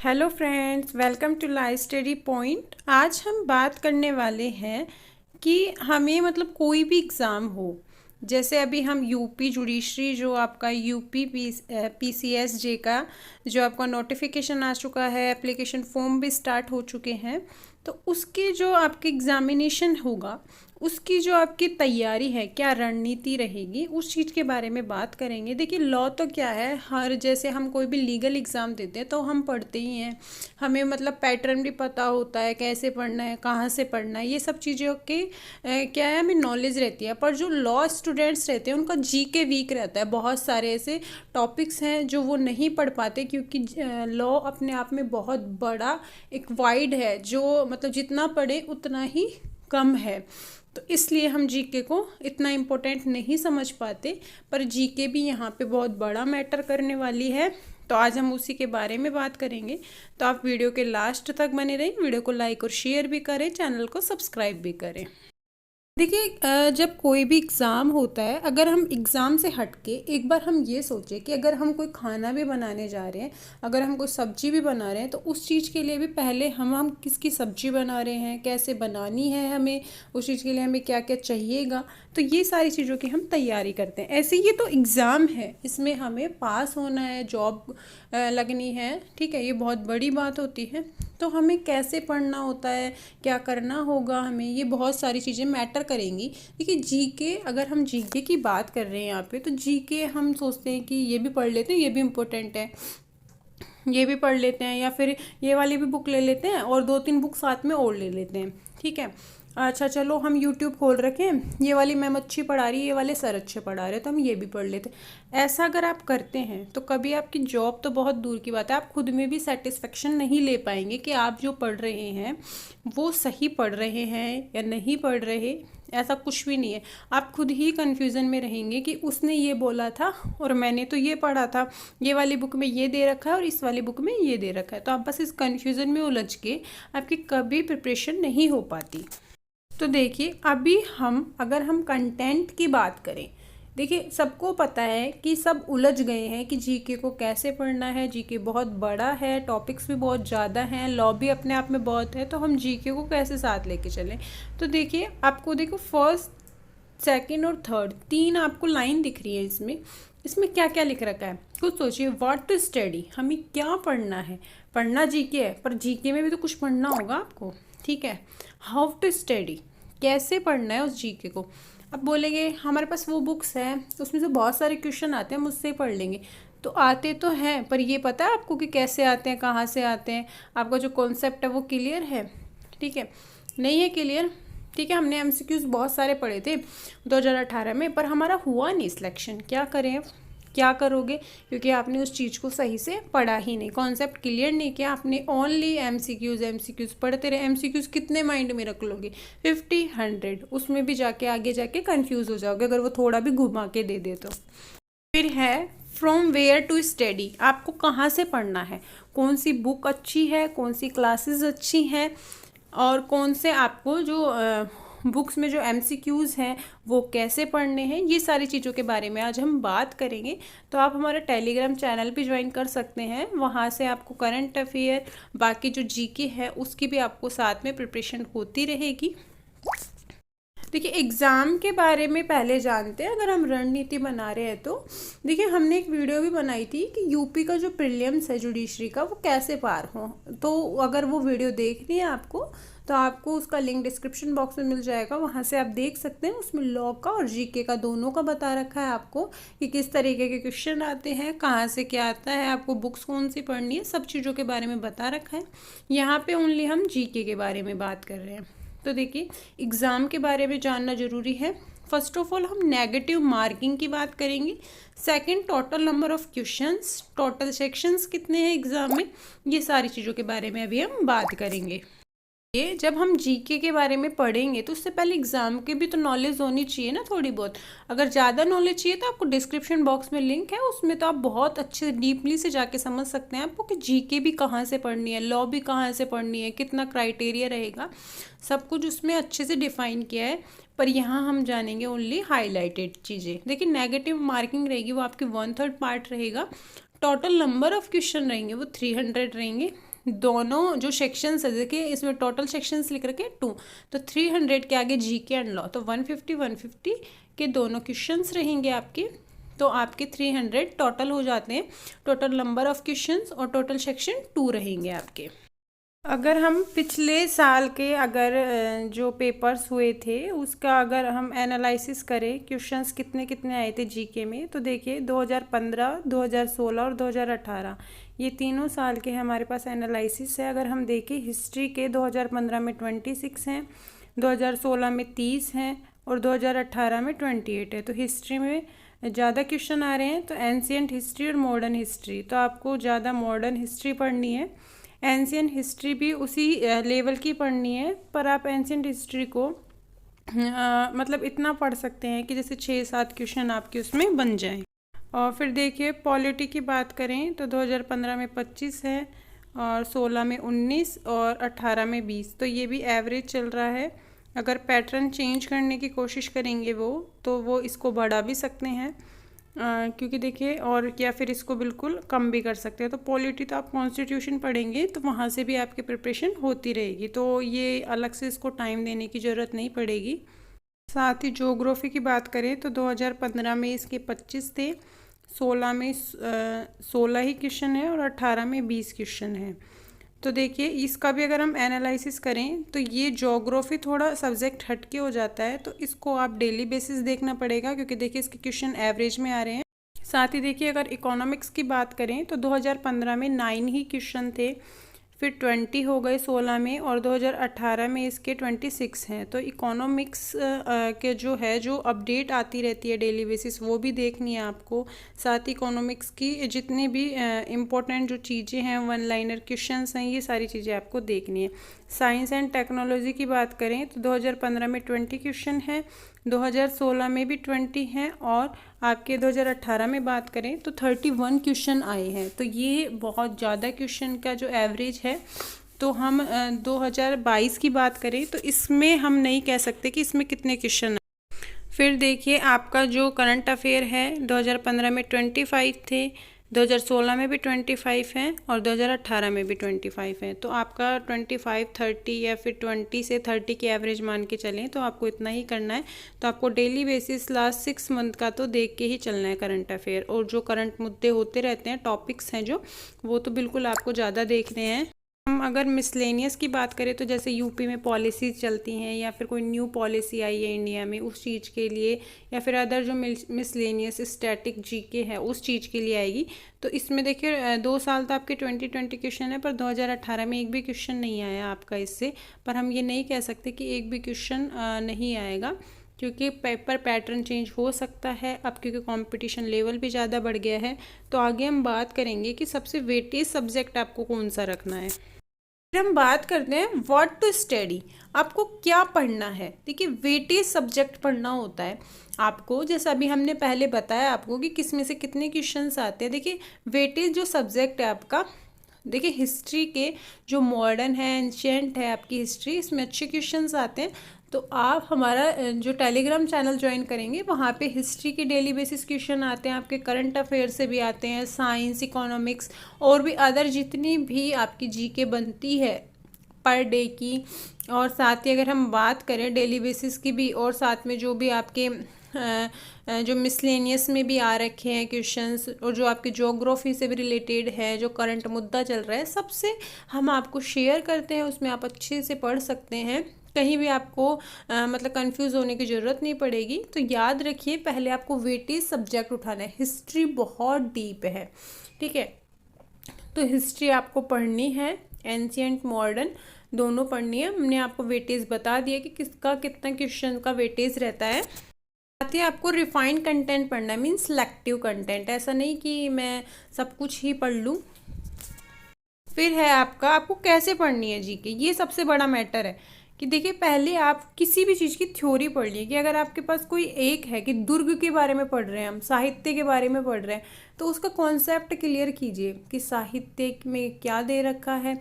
Hello friends, welcome to Live Study Point. आज हम बात करने वाले हैं कि हमें मतलब कोई भी एग्ज़ाम हो, जैसे अभी हम यूपी जुडिशरी जो आपका यूपी पीसीएसजे का जो आपका नोटिफिकेशन आ चुका है, एप्लीकेशन फॉर्म भी स्टार्ट हो चुके हैं, तो उसकी जो आपकी एग्ज़ामिनेशन होगा उसकी जो आपकी तैयारी है, क्या रणनीति रहेगी, उस चीज़ के बारे में बात करेंगे। देखिए, लॉ तो क्या है, हर जैसे हम कोई भी लीगल एग्ज़ाम देते हैं तो हम पढ़ते ही हैं, हमें मतलब पैटर्न भी पता होता है, कैसे पढ़ना है, कहाँ से पढ़ना है, ये सब चीज़ों की क्या है, हमें नॉलेज रहती है। पर जो लॉ स्टूडेंट्स रहते हैं उनका जीके वीक रहता है, बहुत सारे ऐसे टॉपिक्स हैं जो वो नहीं पढ़ पाते, क्योंकि लॉ अपने आप में बहुत बड़ा एक वाइड है, जो मतलब जितना पढ़े उतना ही कम है। तो इसलिए हम जीके को इतना इम्पोर्टेंट नहीं समझ पाते, पर जीके भी यहाँ पे बहुत बड़ा मैटर करने वाली है। तो आज हम उसी के बारे में बात करेंगे, तो आप वीडियो के लास्ट तक बने रहें, वीडियो को लाइक और शेयर भी करें, चैनल को सब्सक्राइब भी करें। देखिए, जब कोई भी एग्ज़ाम होता है, अगर हम एग्ज़ाम से हट के एक बार हम ये सोचें कि अगर हम कोई खाना भी बनाने जा रहे हैं, अगर हम कोई सब्ज़ी भी बना रहे हैं, तो उस चीज़ के लिए भी पहले हम किसकी सब्ज़ी बना रहे हैं, कैसे बनानी है, हमें उस चीज़ के लिए हमें क्या क्या चाहिएगा, तो ये सारी चीज़ों की हम तैयारी करते हैं। ऐसे ये तो एग्ज़ाम है, इसमें हमें पास होना है, जॉब लगनी है, ठीक है, ये बहुत बड़ी बात होती है। तो हमें कैसे पढ़ना होता है, क्या करना होगा हमें, ये बहुत सारी चीज़ें मैटर करेंगी। देखिए, जीके, अगर हम जीके की बात कर रहे हैं यहाँ पे, तो जीके हम सोचते हैं कि ये भी पढ़ लेते हैं, ये भी इम्पोर्टेंट है, ये भी पढ़ लेते हैं, या फिर ये वाली भी बुक ले लेते हैं और 2-3 बुक साथ में और ले लेते हैं, ठीक है। अच्छा, चलो हम यूट्यूब खोल रखें, ये वाली मैम अच्छी पढ़ा रही है, ये वाले सर अच्छे पढ़ा रहे हैं, तो हम ये भी पढ़ लेते हैं। ऐसा अगर आप करते हैं तो कभी आपकी जॉब तो बहुत दूर की बात है, आप खुद में भी सेटिस्फेक्शन नहीं ले पाएंगे कि आप जो पढ़ रहे हैं वो सही पढ़ रहे हैं या नहीं पढ़ रहे। ऐसा कुछ भी नहीं है, आप खुद ही कन्फ्यूज़न में रहेंगे कि उसने ये बोला था और मैंने तो ये पढ़ा था, ये वाली बुक में ये दे रखा है और इस वाली बुक में ये दे रखा है। तो आप बस इस कन्फ्यूज़न में उलझ के आपकी कभी प्रिपरेशन नहीं हो पाती। तो देखिए, अभी अगर हम कंटेंट की बात करें, देखिए सबको पता है कि सब उलझ गए हैं कि जीके को कैसे पढ़ना है। जीके बहुत बड़ा है, टॉपिक्स भी बहुत ज़्यादा हैं, लॉ भी अपने आप में बहुत है, तो हम जीके को कैसे साथ लेके चलें। तो देखिए, आपको देखो फर्स्ट, सेकंड और थर्ड 3 आपको लाइन दिख रही है, इसमें क्या क्या लिख रखा है, कुछ सोचिए। व्हाट टू स्टडी, हमें क्या पढ़ना है, पढ़ना जीके है, पर जीके में भी तो कुछ पढ़ना होगा आपको, ठीक है। हाउ टू स्टडी, कैसे पढ़ना है उस जीके को। अब बोलेंगे हमारे पास वो बुक्स हैं, उसमें से बहुत सारे क्वेश्चन आते हैं, मुझसे पढ़ लेंगे। तो आते तो हैं, पर ये पता है आपको कि कैसे आते हैं, कहाँ से आते हैं, आपका जो कॉन्सेप्ट है वो क्लियर है, ठीक है। नहीं है क्लियर, ठीक है। हमने एमसीक्यूज बहुत सारे पढ़े थे 2018 में, पर हमारा हुआ नहीं सिलेक्शन। क्या करें, क्या करोगे, क्योंकि आपने उस चीज़ को सही से पढ़ा ही नहीं, कॉन्सेप्ट क्लियर नहीं किया आपने, ओनली एमसीक्यूज पढ़ते रहे। एमसीक्यूज कितने माइंड में रख लोगे, 50-100, उसमें भी जाके आगे जाके कंफ्यूज हो जाओगे अगर वो थोड़ा भी घुमा के दे दे तो। फिर है फ्रॉम वेयर टू स्टडी, आपको कहाँ से पढ़ना है, कौन सी बुक अच्छी है, कौन सी क्लासेस अच्छी हैं, और कौन से आपको जो बुक्स में जो एमसीक्यूज़ हैं वो कैसे पढ़ने हैं, ये सारी चीज़ों के बारे में आज हम बात करेंगे। तो आप हमारा टेलीग्राम चैनल भी ज्वाइन कर सकते हैं, वहाँ से आपको करंट अफेयर, बाकी जो जीके है उसकी भी आपको साथ में प्रिपरेशन होती रहेगी। देखिए, एग्ज़ाम के बारे में पहले जानते हैं, अगर हम रणनीति बना रहे हैं तो देखिए, हमने एक वीडियो भी बनाई थी कि यूपी का जो प्रीलिम्स है जुडिशरी का वो कैसे पार हो। तो अगर वो वीडियो देखनी है आपको, तो आपको उसका लिंक डिस्क्रिप्शन बॉक्स में मिल जाएगा, वहाँ से आप देख सकते हैं। उसमें लॉ का और जीके का दोनों का बता रखा है आपको कि किस तरीके के क्वेश्चन आते हैं, कहाँ से क्या आता है, आपको बुक्स कौन सी पढ़नी है, सब चीज़ों के बारे में बता रखा है। यहाँ पे ओनली हम जीके के बारे में बात कर रहे हैं। तो देखिए, एग्ज़ाम के बारे में जानना ज़रूरी है। फर्स्ट ऑफ ऑल हम नेगेटिव मार्किंग की बात करेंगे। Second, total number of questions, total sections कितने हैं एग्ज़ाम में, ये सारी चीज़ों के बारे में अभी हम बात करेंगे। ये जब हम जीके के बारे में पढ़ेंगे तो उससे पहले एग्ज़ाम की भी तो नॉलेज होनी चाहिए ना, थोड़ी बहुत। अगर ज़्यादा नॉलेज चाहिए तो आपको डिस्क्रिप्शन बॉक्स में लिंक है, उसमें तो आप बहुत अच्छे डीपली से जाके समझ सकते हैं आपको कि जीके भी कहाँ से पढ़नी है, लॉ भी कहाँ से पढ़नी है, कितना क्राइटेरिया रहेगा, सब कुछ उसमें अच्छे से डिफाइन किया है। पर यहाँ हम जानेंगे ओनली हाईलाइटेड चीज़ें। देखिए, नेगेटिव मार्किंग रहेगी वो आपकी 1/3 पार्ट रहेगा। टोटल नंबर ऑफ क्वेश्चन रहेंगे वो 300 रहेंगे। दोनों जो सेक्शंस है, देखिए इसमें टोटल सेक्शंस लिख रखे 2, तो 300 के आगे जीके एंड लॉ, तो 150 के दोनों क्वेश्चंस रहेंगे आपके, तो आपके 300 टोटल हो जाते हैं, टोटल नंबर ऑफ क्वेश्चंस, और टोटल सेक्शन 2 रहेंगे आपके। अगर हम पिछले साल के अगर जो पेपर्स हुए थे उसका अगर हम एनालिसिस करें, क्वेश्चंस कितने कितने आए थे जीके में, तो देखिए 2015, 2016 और 2018 ये तीनों साल के हमारे पास एनालिसिस है। अगर हम देखें हिस्ट्री के 2015 में 26 हैं, 2016 में 30 हैं और 2018 में 28 है। तो हिस्ट्री में ज़्यादा क्वेश्चन आ रहे हैं, तो एंशिएंट हिस्ट्री और मॉडर्न हिस्ट्री, तो आपको ज़्यादा मॉडर्न हिस्ट्री पढ़नी है। एंशिएंट हिस्ट्री भी उसी लेवल की पढ़नी है, पर आप एंशिएंट हिस्ट्री को मतलब इतना पढ़ सकते हैं कि जैसे 6-7 क्वेश्चन आपके उसमें बन जाएं। और फिर देखिए पॉलिटी की बात करें तो 2015 में 25 है और 16 में 19 और 18 में 20, तो ये भी एवरेज चल रहा है। अगर पैटर्न चेंज करने की कोशिश करेंगे तो वो इसको बढ़ा भी सकते हैं, क्योंकि देखिए, और या फिर इसको बिल्कुल कम भी कर सकते हैं। तो पॉलिटी तो आप कॉन्स्टिट्यूशन पढ़ेंगे तो वहाँ से भी आपकी प्रिपरेशन होती रहेगी, तो ये अलग से इसको टाइम देने की ज़रूरत नहीं पड़ेगी। साथ ही ज्योग्राफी की बात करें तो 2015 में इसके 25 थे, 16 में 16 ही क्वेश्चन है और 18 में 20 क्वेश्चन है। तो देखिए इसका भी अगर हम एनालिसिस करें तो ये ज्योग्राफी थोड़ा सब्जेक्ट हटके हो जाता है, तो इसको आप डेली बेसिस देखना पड़ेगा, क्योंकि देखिए इसके क्वेश्चन एवरेज में आ रहे हैं। साथ ही देखिए अगर इकोनॉमिक्स की बात करें तो 2015 में 9 ही क्वेश्चन थे, फिर 20 हो गए 16 में, और 2018 में इसके 26 हैं। तो इकोनॉमिक्स के जो है जो अपडेट आती रहती है डेली बेसिस, वो भी देखनी है आपको। साथ ही इकोनॉमिक्स की जितनी भी इम्पोर्टेंट जो चीज़ें हैं, वन लाइनर क्वेश्चंस हैं, ये सारी चीज़ें आपको देखनी है। साइंस एंड टेक्नोलॉजी की बात करें तो 2015 में 20 क्वेश्चन है, 2016 में भी 20 हैं, और आपके 2018 में बात करें तो 31 क्वेश्चन आए हैं। तो ये बहुत ज़्यादा क्वेश्चन का जो एवरेज है, तो हम 2022 की बात करें तो इसमें हम नहीं कह सकते कि इसमें कितने क्वेश्चन। फिर देखिए आपका जो करंट अफेयर है 2015 में 25 थे, 2016 में भी 25 हैं और 2018 में भी 25 हैं। तो आपका 25, 30 या फिर 20 से 30 की एवरेज मान के चलें तो आपको इतना ही करना है। तो आपको डेली बेसिस लास्ट 6 मंथ का तो देख के ही चलना है करंट अफेयर, और जो करंट मुद्दे होते रहते हैं, टॉपिक्स हैं जो, वो तो बिल्कुल आपको ज़्यादा देखने हैं। हम अगर मिसलेनियस की बात करें तो जैसे यूपी में पॉलिसीज चलती हैं, या फिर कोई न्यू पॉलिसी आई है इंडिया में उस चीज़ के लिए, या फिर अदर जो मिसलेनियस स्टैटिक जीके है उस चीज़ के लिए आएगी। तो इसमें देखिए 2 साल तो आपके 2020 क्वेश्चन है, पर 2018 में एक भी क्वेश्चन नहीं आया आपका इससे। पर हम ये नहीं कह सकते कि एक भी क्वेश्चन नहीं आएगा, क्योंकि पेपर पैटर्न चेंज हो सकता है अब, क्योंकि कंपटीशन लेवल भी ज़्यादा बढ़ गया है। तो आगे हम बात करेंगे कि सबसे वेटेज सब्जेक्ट आपको कौन सा रखना है। फिर हम बात करते हैं व्हाट टू स्टडी, आपको क्या पढ़ना है। देखिए वेटेज सब्जेक्ट पढ़ना होता है आपको, जैसा अभी हमने पहले बताया आपको कि किस में से कितने क्वेश्चंस आते हैं। देखिए वेटेज जो सब्जेक्ट है आपका, देखिए हिस्ट्री के जो मॉडर्न है, एंशिएंट है आपकी हिस्ट्री, इसमें अच्छे क्वेश्चंस आते हैं। तो आप हमारा जो टेलीग्राम चैनल ज्वाइन करेंगे वहाँ पे हिस्ट्री के डेली बेसिस क्वेश्चन आते हैं, आपके करंट अफेयर से भी आते हैं, साइंस, इकोनॉमिक्स और भी अदर जितनी भी आपकी जीके बनती है पर डे की। और साथ ही अगर हम बात करें डेली बेसिस की भी, और साथ में जो भी आपके जो मिसलेनियस में भी आ रखे हैं क्वेश्चंस, और जो आपके ज्योग्राफी से भी रिलेटेड है, जो करंट मुद्दा चल रहा है, सबसे हम आपको शेयर करते हैं, उसमें आप अच्छे से पढ़ सकते हैं। कहीं भी आपको मतलब कंफ्यूज होने की ज़रूरत नहीं पड़ेगी। तो याद रखिए पहले आपको वेटेज सब्जेक्ट उठाना है, हिस्ट्री बहुत डीप है, ठीक है। तो हिस्ट्री आपको पढ़नी है, एंशिएंट मॉडर्न दोनों पढ़नी है। हमने आपको वेटेज बता दिया कि किसका कितना क्वेश्चन का वेटेज रहता है। साथ ही आपको रिफाइंड कंटेंट पढ़ना है, मीन्स सिलेक्टिव कंटेंट, ऐसा नहीं कि मैं सब कुछ ही पढ़ लूँ। फिर है आपको कैसे पढ़नी है जीके, ये सबसे बड़ा मैटर है। कि देखिए पहले आप किसी भी चीज़ की थ्योरी पढ़ लीजिए, कि अगर आपके पास कोई एक है कि दुर्ग के बारे में पढ़ रहे हैं, हम साहित्य के बारे में पढ़ रहे हैं, तो उसका कॉन्सेप्ट क्लियर कीजिए कि साहित्य में क्या दे रखा है।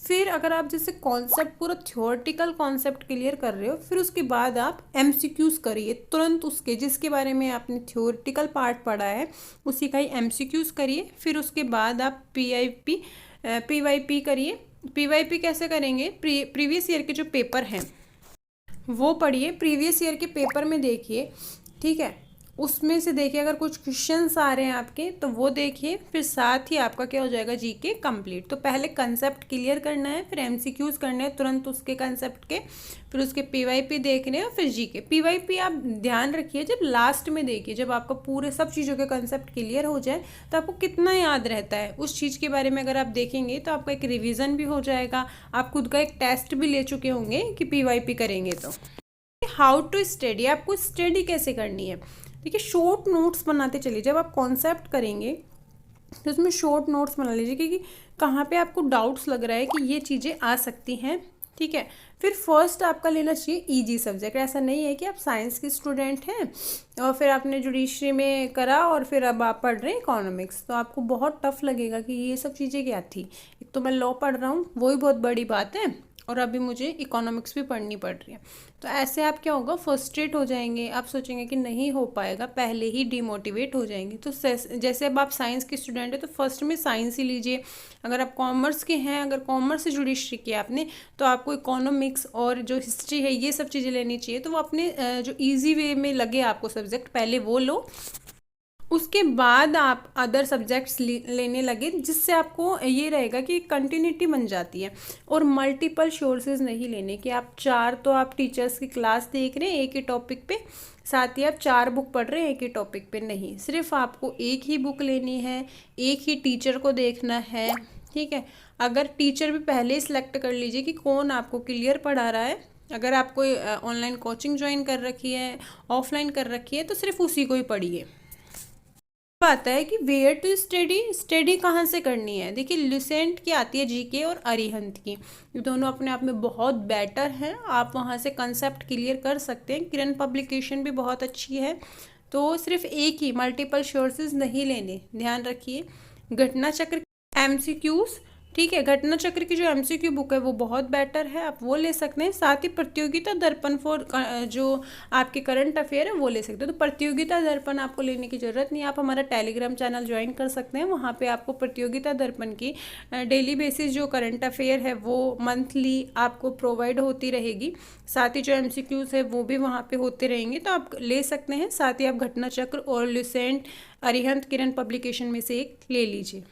फिर अगर आप जैसे कॉन्सेप्ट पूरा थ्योरेटिकल कॉन्सेप्ट क्लियर कर रहे हो, फिर उसके बाद आप एमसीक्यूज़ करिए तुरंत, उसके जिसके बारे में आपने थ्योरेटिकल पार्ट पढ़ा है उसी का ही एमसीक्यूज़ करिए। फिर उसके बाद आप पीआईपी PYP करिए। PYP कैसे करेंगे, प्रीवियस ईयर के जो पेपर हैं वो पढ़िए, प्रीवियस ईयर के पेपर में देखिए, ठीक है, उसमें से देखिए अगर कुछ क्वेश्चंस आ रहे हैं आपके तो वो देखिए, फिर साथ ही आपका क्या हो जाएगा, जीके कंप्लीट। तो पहले कंसेप्ट क्लियर करना है, फिर एमसीक्यूज करने हैं तुरंत उसके कंसेप्ट के, फिर उसके पीवाईपी देखने हैं और फिर जीके। पीवाईपी आप ध्यान रखिए जब लास्ट में देखिए, जब आपका पूरे सब चीज़ों के कंसेप्ट क्लियर हो जाए तो आपको कितना याद रहता है उस चीज़ के बारे में अगर आप देखेंगे तो आपका एक रिविज़न भी हो जाएगा, आप खुद का एक टेस्ट भी ले चुके होंगे कि पीवाईपी करेंगे। तो हाउ टू स्टडी, आपको स्टडी कैसे करनी है, देखिए शॉर्ट नोट्स बनाते चलिए। जब आप कॉन्सेप्ट करेंगे तो उसमें शॉर्ट नोट्स बना लीजिए, क्योंकि कहाँ पे आपको डाउट्स लग रहा है कि ये चीज़ें आ सकती हैं, ठीक है। फिर फर्स्ट आपका लेना चाहिए इजी सब्जेक्ट। ऐसा नहीं है कि आप साइंस के स्टूडेंट हैं और फिर आपने जुडिशरी में करा और फिर अब आप पढ़ रहे हैं इकोनॉमिक्स, तो आपको बहुत टफ लगेगा कि ये सब चीज़ें क्या थी। एक तो मैं लॉ पढ़ रहा हूँ, वही बहुत बड़ी बात है, और अभी मुझे इकोनॉमिक्स भी पढ़नी पड़ रही है। तो ऐसे आप क्या होगा, फ्रस्ट्रेट हो जाएंगे, आप सोचेंगे कि नहीं हो पाएगा, पहले ही डिमोटिवेट हो जाएंगे। तो जैसे अब आप साइंस के स्टूडेंट हैं तो फर्स्ट में साइंस ही लीजिए। अगर आप कॉमर्स के हैं, अगर कॉमर्स से जुडिशरी किया आपने, तो आपको इकोनॉमिक्स और जो हिस्ट्री है ये सब चीज़ें लेनी चाहिए। तो वो अपने जो ईजी वे में लगे आपको सब्जेक्ट, पहले वो लो, उसके बाद आप अदर सब्जेक्ट्स लेने लगे, जिससे आपको ये रहेगा कि कंटिन्यूटी बन जाती है। और मल्टीपल सोर्सेज नहीं लेने कि आप चार, तो आप टीचर्स की क्लास देख रहे हैं एक ही टॉपिक पे, साथ ही आप 4 बुक पढ़ रहे हैं एक ही टॉपिक पे, नहीं, सिर्फ आपको एक ही बुक लेनी है, एक ही टीचर को देखना है, ठीक है। अगर टीचर भी पहले ही सिलेक्ट कर लीजिए कि कौन आपको क्लियर पढ़ा रहा है। अगर आप कोई ऑनलाइन कोचिंग ज्वाइन कर रखी है, ऑफलाइन कर रखी है, तो सिर्फ उसी को ही पढ़िए। आता है कि वेयर टू स्टडी, स्टडी कहाँ से करनी है। देखिए लुसेंट की आती है जीके और अरिहंत की, ये दोनों अपने आप में बहुत बेटर हैं, आप वहाँ से कंसेप्ट क्लियर कर सकते हैं। किरण पब्लिकेशन भी बहुत अच्छी है। तो सिर्फ एक ही, मल्टीपल सोर्सेज नहीं लेने, ध्यान रखिए। घटना चक्र एमसीक्यूज, ठीक है, घटना चक्र की जो एमसीक्यू बुक है वो बहुत बेटर है, आप वो ले सकते हैं। साथ ही प्रतियोगिता दर्पण फॉर जो आपके करंट अफेयर है वो ले सकते हैं। तो प्रतियोगिता दर्पण आपको लेने की ज़रूरत नहीं, आप हमारा टेलीग्राम चैनल ज्वाइन कर सकते हैं, वहाँ पे आपको प्रतियोगिता दर्पण की डेली बेसिस जो करंट अफेयर है वो मंथली आपको प्रोवाइड होती रहेगी। साथ ही जो एमसीक्यूज़ है वो भी वहाँ पे होते रहेंगे, तो आप ले सकते हैं। साथ ही आप घटना चक्र और लुसेंट, अरिहंत, किरण पब्लिकेशन में से एक ले लीजिए।